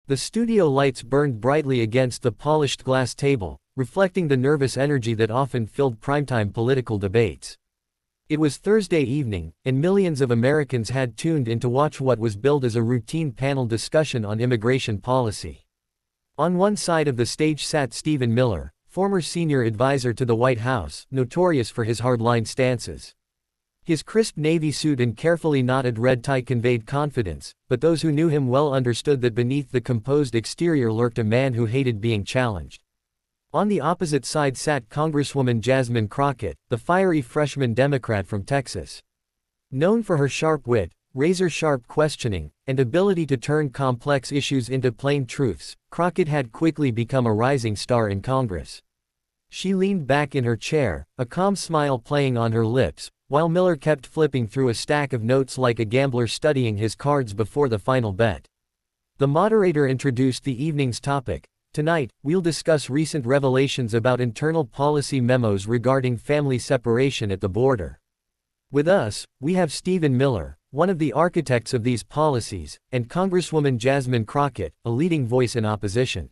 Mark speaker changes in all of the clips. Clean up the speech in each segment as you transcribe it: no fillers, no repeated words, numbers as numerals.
Speaker 1: The studio lights burned brightly against the polished glass table, reflecting the nervous energy that often filled primetime political debates. It was Thursday evening, and millions of Americans had tuned in to watch what was billed as a routine panel discussion on immigration policy. On one side of the stage sat Stephen Miller, former senior advisor to the White House, notorious for his hardline stances. His crisp navy suit and carefully knotted red tie conveyed confidence, but those who knew him well understood that beneath the composed exterior lurked a man who hated being challenged. On the opposite side sat Congresswoman Jasmine Crockett, the fiery freshman Democrat from Texas. Known for her sharp wit, razor-sharp questioning, and ability to turn complex issues into plain truths, Crockett had quickly become a rising star in Congress. She leaned back in her chair, a calm smile playing on her lips, while Miller kept flipping through a stack of notes like a gambler studying his cards before the final bet. The moderator introduced the evening's topic. Tonight, we'll discuss recent revelations about internal policy memos regarding family separation at the border. With us, we have Stephen Miller, one of the architects of these policies, and Congresswoman Jasmine Crockett, a leading voice in opposition.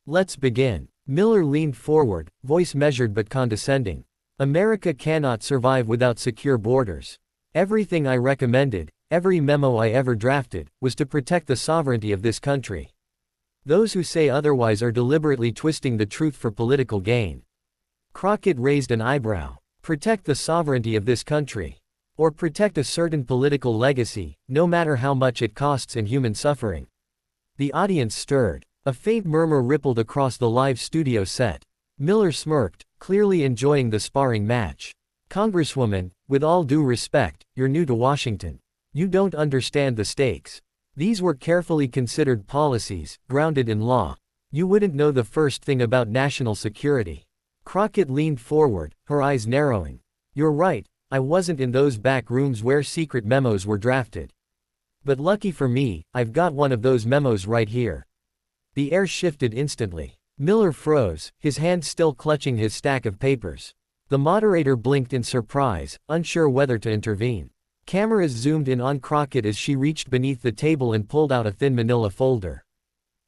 Speaker 1: Let's begin. Miller leaned forward, voice measured but condescending. America cannot survive without secure borders. Everything I recommended, every memo I ever drafted, was to protect the sovereignty of this country. Those who say otherwise are deliberately twisting the truth for political gain. Crockett raised an eyebrow. Protect the sovereignty of this country. Or protect a certain political legacy, no matter how much it costs in human suffering. The audience stirred. A faint murmur rippled across the live studio set. Miller smirked, clearly enjoying the sparring match. Congresswoman, with all due respect, you're new to Washington. You don't understand the stakes. These were carefully considered policies, grounded in law. You wouldn't know the first thing about national security. Crockett leaned forward, her eyes narrowing. You're right, I wasn't in those back rooms where secret memos were drafted. But lucky for me, I've got one of those memos right here. The air shifted instantly. Miller froze, his hand still clutching his stack of papers. The moderator blinked in surprise, unsure whether to intervene. Cameras zoomed in on Crockett as she reached beneath the table and pulled out a thin manila folder.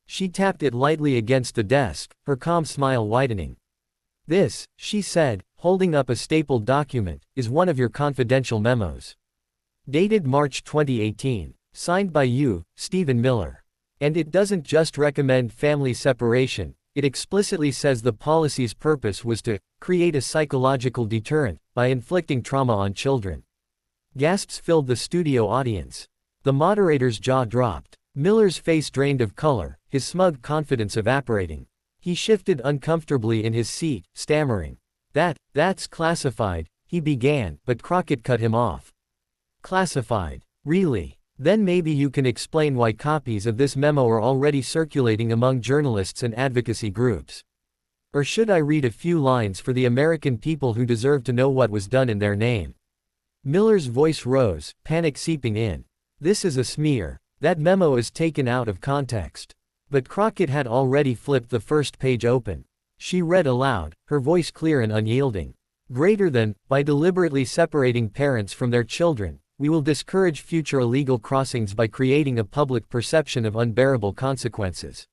Speaker 1: She tapped it lightly against the desk, her calm smile widening. This, she said, holding up a stapled document, is one of your confidential memos. Dated March 2018. Signed by you, Stephen Miller. And it doesn't just recommend family separation, it explicitly says the policy's purpose was to create a psychological deterrent by inflicting trauma on children. Gasps filled the studio audience. The moderator's jaw dropped. Miller's face drained of color, his smug confidence evaporating. He shifted uncomfortably in his seat, stammering. That's classified, he began, but Crockett cut him off. Classified? Really? Then maybe you can explain why copies of this memo are already circulating among journalists and advocacy groups. Or should I read a few lines for the American people who deserve to know what was done in their name? Miller's voice rose, panic seeping in. This is a smear. That memo is taken out of context. But Crockett had already flipped the first page open. She read aloud, her voice clear and unyielding. Greater than, by deliberately separating parents from their children, we will discourage future illegal crossings by creating a public perception of unbearable consequences.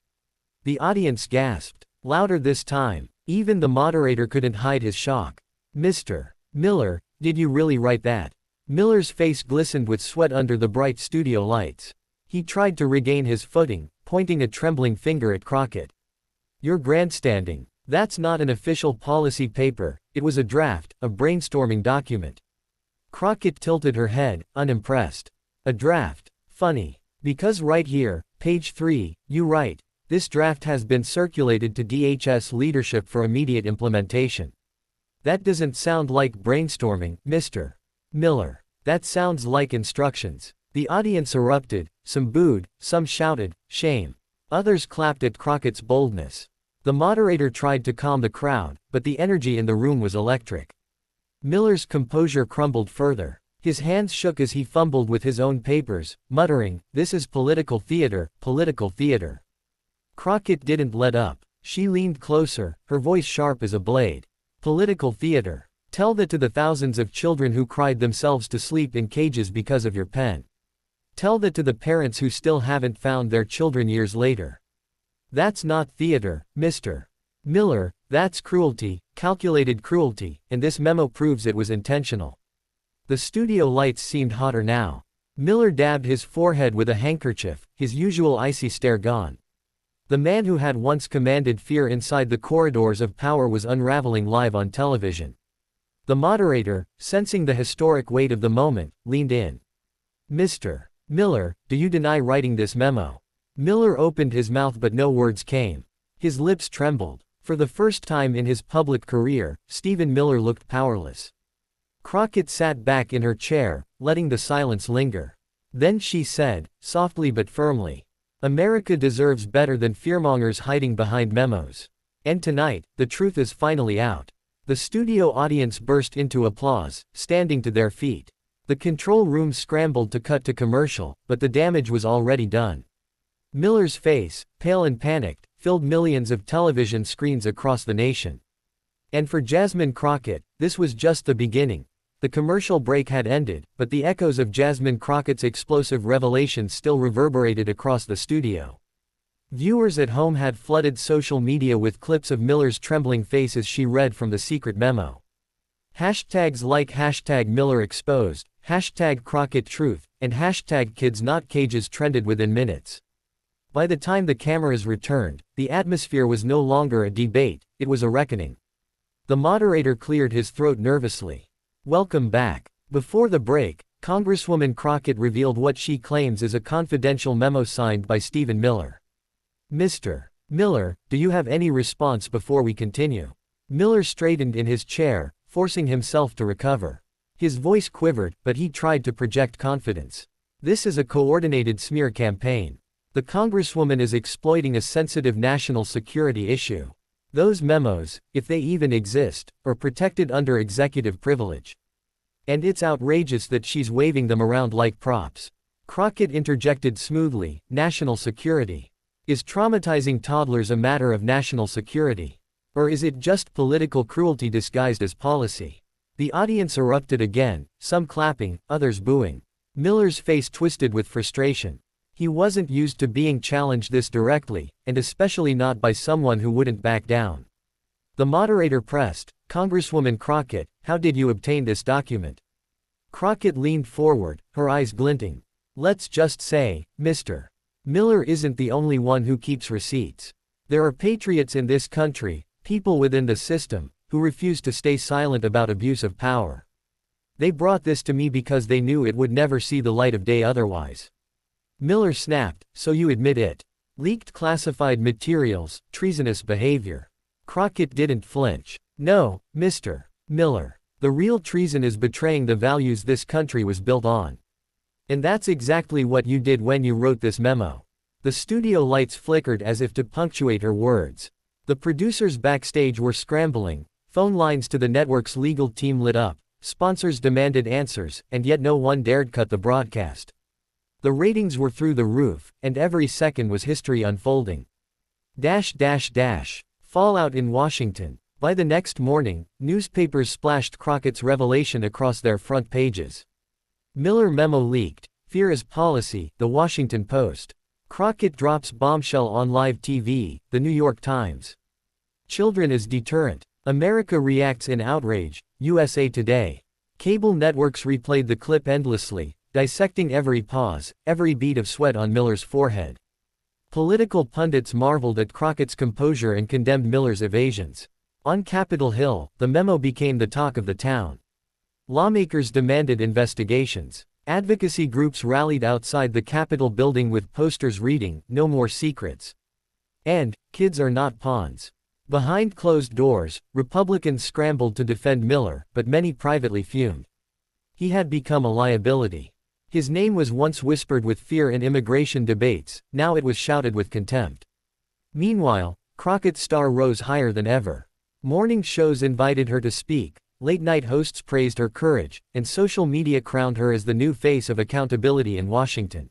Speaker 1: The audience gasped. Louder this time. Even the moderator couldn't hide his shock. Mr. Miller, did you really write that? Miller's face glistened with sweat under the bright studio lights. He tried to regain his footing, pointing a trembling finger at Crockett. You're grandstanding. That's not an official policy paper, it was a draft, a brainstorming document. Crockett tilted her head, unimpressed. A draft. Funny. Because right here, page 3, you write, this draft has been circulated to DHS leadership for immediate implementation. That doesn't sound like brainstorming, Mr. Miller. That sounds like instructions. The audience erupted, some booed, some shouted, shame. Others clapped at Crockett's boldness. The moderator tried to calm the crowd, but the energy in the room was electric. Miller's composure crumbled further. His hands shook as he fumbled with his own papers, muttering, "This is political theater, political theater." Crockett didn't let up. She leaned closer, her voice sharp as a blade. Political theater. Tell that to the thousands of children who cried themselves to sleep in cages because of your pen. Tell that to the parents who still haven't found their children years later. That's not theater, Mr. Miller, that's cruelty, calculated cruelty, and this memo proves it was intentional. The studio lights seemed hotter now. Miller dabbed his forehead with a handkerchief, his usual icy stare gone. The man who had once commanded fear inside the corridors of power was unraveling live on television. The moderator, sensing the historic weight of the moment, leaned in. Mr. Miller, do you deny writing this memo? Miller opened his mouth but no words came. His lips trembled. For the first time in his public career, Stephen Miller looked powerless. Crockett sat back in her chair, letting the silence linger. Then she said, softly but firmly, America deserves better than fearmongers hiding behind memos. And tonight, the truth is finally out. The studio audience burst into applause, standing to their feet. The control room scrambled to cut to commercial, but the damage was already done. Miller's face, pale and panicked, filled millions of television screens across the nation. And for Jasmine Crockett, this was just the beginning. The commercial break had ended, but the echoes of Jasmine Crockett's explosive revelations still reverberated across the studio. Viewers at home had flooded social media with clips of Miller's trembling face as she read from the secret memo. Hashtags like #MillerExposed, #CrockettTruth, and #KidsNotCages trended within minutes. By the time the cameras returned, the atmosphere was no longer a debate, it was a reckoning. The moderator cleared his throat nervously. Welcome back. Before the break, Congresswoman Crockett revealed what she claims is a confidential memo signed by Stephen Miller. Mr. Miller, do you have any response before we continue? Miller straightened in his chair, forcing himself to recover. His voice quivered, but he tried to project confidence. This is a coordinated smear campaign. The Congresswoman is exploiting a sensitive national security issue. Those memos, if they even exist, are protected under executive privilege. And it's outrageous that she's waving them around like props. Crockett interjected smoothly, national security. Is traumatizing toddlers a matter of national security? Or is it just political cruelty disguised as policy? The audience erupted again, some clapping, others booing. Miller's face twisted with frustration. He wasn't used to being challenged this directly, and especially not by someone who wouldn't back down. The moderator pressed, Congresswoman Crockett, how did you obtain this document? Crockett leaned forward, her eyes glinting. Let's just say, Mr. Miller isn't the only one who keeps receipts. There are patriots in this country, people within the system, who refuse to stay silent about abuse of power. They brought this to me because they knew it would never see the light of day otherwise. Miller snapped, so you admit it. Leaked classified materials, treasonous behavior. Crockett didn't flinch. No, Mr. Miller. The real treason is betraying the values this country was built on. And that's exactly what you did when you wrote this memo. The studio lights flickered as if to punctuate her words. The producers backstage were scrambling, phone lines to the network's legal team lit up, sponsors demanded answers, and yet no one dared cut the broadcast. The ratings were through the roof, and every second was history unfolding. Fallout in Washington. By the next morning, newspapers splashed Crockett's revelation across their front pages. Miller memo leaked. Fear is policy, The Washington Post. Crockett drops bombshell on live TV, The New York Times. Children as deterrent. America reacts in outrage, USA Today. Cable networks replayed the clip endlessly, dissecting every pause, every bead of sweat on Miller's forehead. Political pundits marveled at Crockett's composure and condemned Miller's evasions. On Capitol Hill, the memo became the talk of the town. Lawmakers demanded investigations. Advocacy groups rallied outside the Capitol building with posters reading, "No more secrets." And, "Kids are not pawns." Behind closed doors, Republicans scrambled to defend Miller, but many privately fumed. He had become a liability. His name was once whispered with fear in immigration debates, now it was shouted with contempt. Meanwhile, Crockett's star rose higher than ever. Morning shows invited her to speak, late-night hosts praised her courage, and social media crowned her as the new face of accountability in Washington.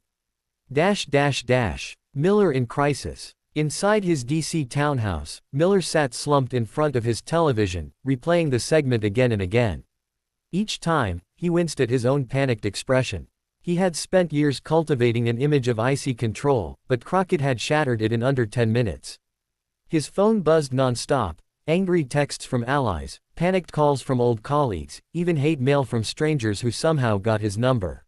Speaker 1: Miller in crisis. Inside his D.C. townhouse, Miller sat slumped in front of his television, replaying the segment again and again. Each time, he winced at his own panicked expression. He had spent years cultivating an image of icy control, but Crockett had shattered it in under 10 minutes. His phone buzzed non-stop, angry texts from allies, panicked calls from old colleagues, even hate mail from strangers who somehow got his number.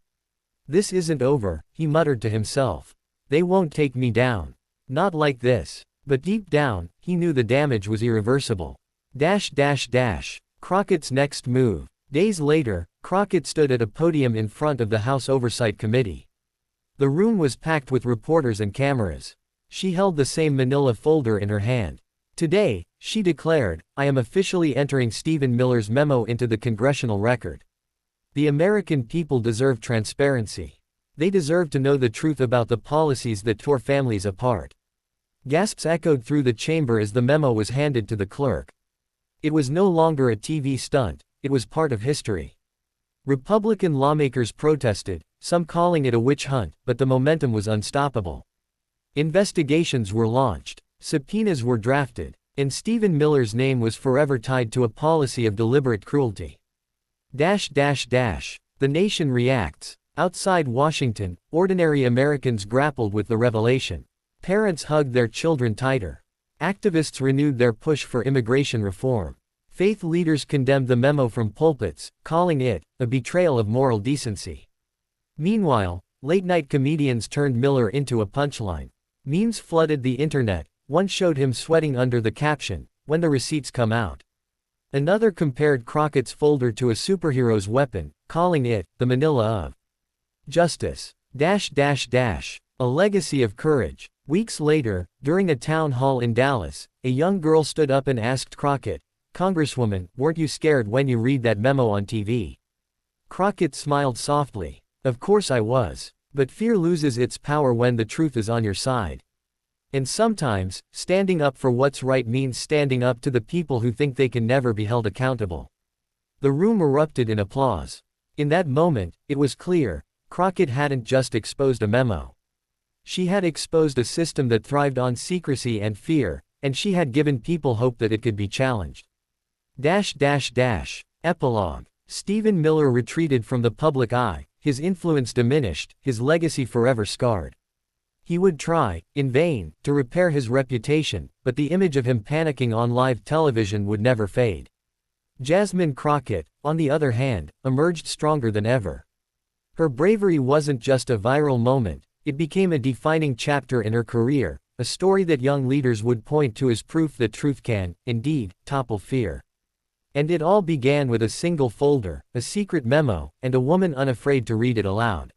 Speaker 1: "This isn't over," he muttered to himself. "They won't take me down. Not like this." But deep down, he knew the damage was irreversible. Crockett's next move. Days later, Crockett stood at a podium in front of the House Oversight Committee. The room was packed with reporters and cameras. She held the same manila folder in her hand. "Today," she declared, "I am officially entering Stephen Miller's memo into the congressional record. The American people deserve transparency. They deserve to know the truth about the policies that tore families apart." Gasps echoed through the chamber as the memo was handed to the clerk. It was no longer a TV stunt, it was part of history. Republican lawmakers protested, some calling it a witch hunt, but the momentum was unstoppable. Investigations were launched, subpoenas were drafted, and Stephen Miller's name was forever tied to a policy of deliberate cruelty. The nation reacts. Outside Washington, ordinary Americans grappled with the revelation. Parents hugged their children tighter. Activists renewed their push for immigration reform. Faith leaders condemned the memo from pulpits, calling it a betrayal of moral decency. Meanwhile, late-night comedians turned Miller into a punchline. Memes flooded the internet. One showed him sweating under the caption, "When the receipts come out." Another compared Crockett's folder to a superhero's weapon, calling it the Manila of Justice. A legacy of courage. Weeks later, during a town hall in Dallas, a young girl stood up and asked Crockett, "Congresswoman, weren't you scared when you read that memo on TV?" Crockett smiled softly. "Of course I was. But fear loses its power when the truth is on your side. And sometimes, standing up for what's right means standing up to the people who think they can never be held accountable." The room erupted in applause. In that moment, it was clear, Crockett hadn't just exposed a memo. She had exposed a system that thrived on secrecy and fear, and she had given people hope that it could be challenged. Epilogue. Stephen Miller retreated from the public eye, his influence diminished, his legacy forever scarred. He would try, in vain, to repair his reputation, but the image of him panicking on live television would never fade. Jasmine Crockett, on the other hand, emerged stronger than ever. Her bravery wasn't just a viral moment, it became a defining chapter in her career, a story that young leaders would point to as proof that truth can, indeed, topple fear. And it all began with a single folder, a secret memo, and a woman unafraid to read it aloud.